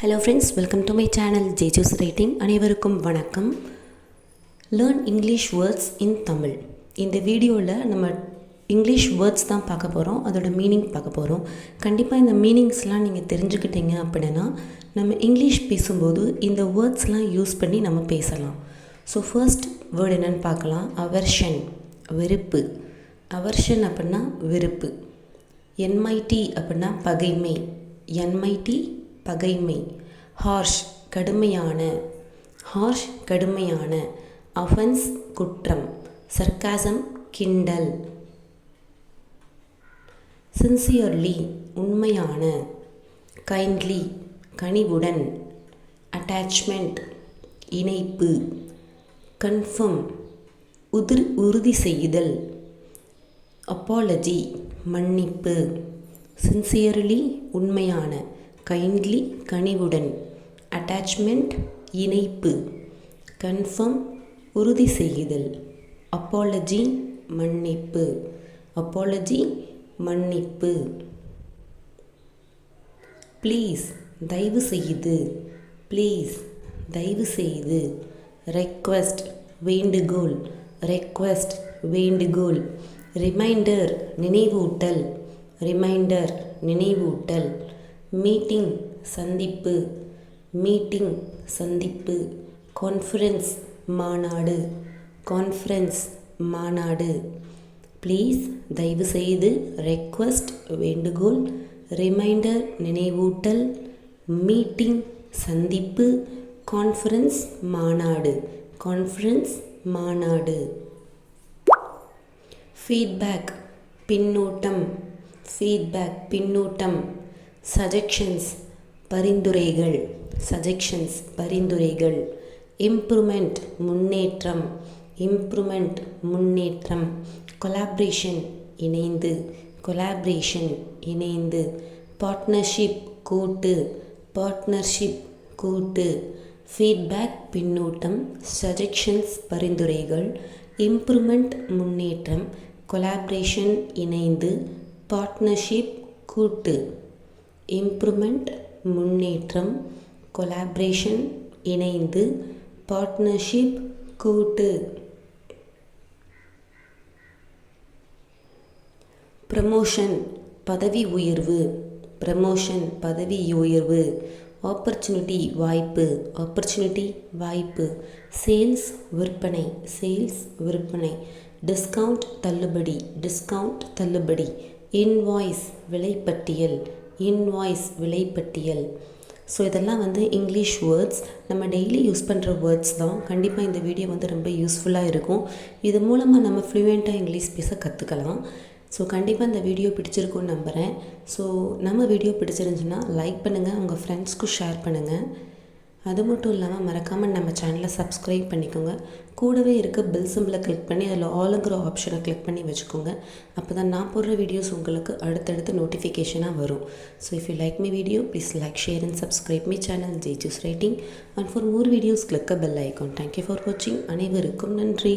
Hello friends, welcome to my channel Jechu's Writing. அனைவருக்கும் வணக்கம். Learn English words in Tamil. இந்த வீடியோவில் நம்ம இங்கிலீஷ் வேர்ட்ஸ் தான் பார்க்க போகிறோம், அதோட மீனிங் பார்க்க போகிறோம். கண்டிப்பாக இந்த மீனிங்ஸ்லாம் நீங்கள் தெரிஞ்சுக்கிட்டீங்க அப்படின்னா நம்ம இங்கிலீஷ் பேசும்போது இந்த வேர்ட்ஸ்லாம் யூஸ் பண்ணி நம்ம பேசலாம். ஸோ ஃபர்ஸ்ட் வேர்டு என்னென்னு பார்க்கலாம். அவர்ஷன், வெறுப்பு. அவர்ஷன் அப்படின்னா வெறுப்பு. என்மைட்டி அப்படின்னா பகைமை. என்மைட்டி பகைமை. ஹார்ஷ் கடுமையான. ஹார்ஷ் கடுமையான. அஃபென்ஸ் குற்றம். சர்க்காசம் கிண்டல். சின்சியர்லி உண்மையான. கைண்ட்லி கனிவுடன். அட்டாச்மெண்ட் இணைப்பு. கன்ஃபர்ம் உறுதி செய்தல். அப்பாலஜி மன்னிப்பு. சின்சியர்லி உண்மையான. கைண்ட்லி கனிவுடன். அட்டாச்மெண்ட் இணைப்பு. கன்ஃபர்ம் உறுதி செய்தல். அப்பாலஜி மன்னிப்பு. அப்பாலஜி மன்னிப்பு. ப்ளீஸ் தயவு செய்து. ப்ளீஸ் தயவு செய்து. ரெக்வெஸ்ட் வேண்டுகோள். ரெக்வெஸ்ட் வேண்டுகோள். ரிமைண்டர் நினைவூட்டல். ரிமைண்டர் நினைவூட்டல். மீட்டிங் சந்திப்பு. மீட்டிங் சந்திப்பு. கான்ஃபரன்ஸ் மாநாடு. கான்ஃபரன்ஸ் மாநாடு. ப்ளீஸ் தயவு செய்து. ரெக்வெஸ்ட் வேண்டுகோள். ரிமைண்டர் நினைவூட்டல். மீட்டிங் சந்திப்பு. கான்ஃபரன்ஸ் மாநாடு. கான்ஃபரன்ஸ் மாநாடு. ஃபீட்பேக் பின்னூட்டம். ஃபீட்பேக் பின்னூட்டம். சஜெஷன்ஸ் பரிந்துரைகள். சஜெஷன்ஸ் பரிந்துரைகள். இம்ப்ரூவ்மெண்ட் முன்னேற்றம். இம்ப்ரூவ்மெண்ட் முன்னேற்றம். கொலாபரேஷன் இணைந்து. கொலாபரேஷன் இணைந்து. பார்ட்னர்ஷிப் கூட்டு. பார்ட்னர்ஷிப் கூட்டு. ஃபீட்பேக் பின்னூட்டம். சஜெஷன்ஸ் பரிந்துரைகள். இம்ப்ரூவ்மெண்ட் முன்னேற்றம். கொலாபரேஷன் இணைந்து. பார்ட்னர்ஷிப் கூட்டு. இம்ப்ரூவ்மெண்ட் முன்னேற்றம். கொலாபரேஷன் இணைந்து. பார்ட்னர்ஷிப் கூட்டு. ப்ரமோஷன் பதவி உயர்வு. ப்ரமோஷன் பதவி உயர்வு. ஆப்பர்ச்சுனிட்டி வாய்ப்பு. ஆப்பர்ச்சுனிட்டி வாய்ப்பு. சேல்ஸ் விற்பனை. சேல்ஸ் விற்பனை. டிஸ்கவுண்ட் தள்ளுபடி. டிஸ்கவுண்ட் தள்ளுபடி. இன்வாய்ஸ் விலைப்பட்டியல். இன்வாய்ஸ் விலைப்பட்டியல். ஸோ இதெல்லாம் இங்கிலீஷ் வேர்ட்ஸ், நம்ம டெய்லி யூஸ் பண்ணுற வேர்ட்ஸ் தான். கண்டிப்பாக இந்த வீடியோ ரொம்ப யூஸ்ஃபுல்லாக இருக்கும். இது மூலமாக நம்ம ஃப்ளூயண்ட்டாக இங்கிலீஷ் பேச கற்றுக்கலாம். ஸோ கண்டிப்பாக இந்த வீடியோ பிடிச்சிருக்குன்னு நம்புகிறேன். ஸோ நம்ம வீடியோ பிடிச்சிருந்துச்சுன்னா லைக் பண்ணுங்கள், உங்கள் ஃப்ரெண்ட்ஸ்க்கும் ஷேர் பண்ணுங்கள். அது மட்டும் இல்லாமல் மறக்காமல் நம்ம சேனலை சப்ஸ்கிரைப் பண்ணிக்கோங்க. கூடவே இருக்க பெல் சிம்பிளை கிளிக் பண்ணி அதில் ஆளுங்கிற ஆப்ஷனை கிளிக் பண்ணி வச்சுக்கோங்க. அப்போ தான் நான் போடுற வீடியோஸ் உங்களுக்கு அடுத்தடுத்து நோட்டிஃபிகேஷனாக வரும். So if you like my video please like, share and subscribe my channel Jechu's Writing. And for more videos click a bell icon. Thank you for watching. அனைவருக்கும் நன்றி.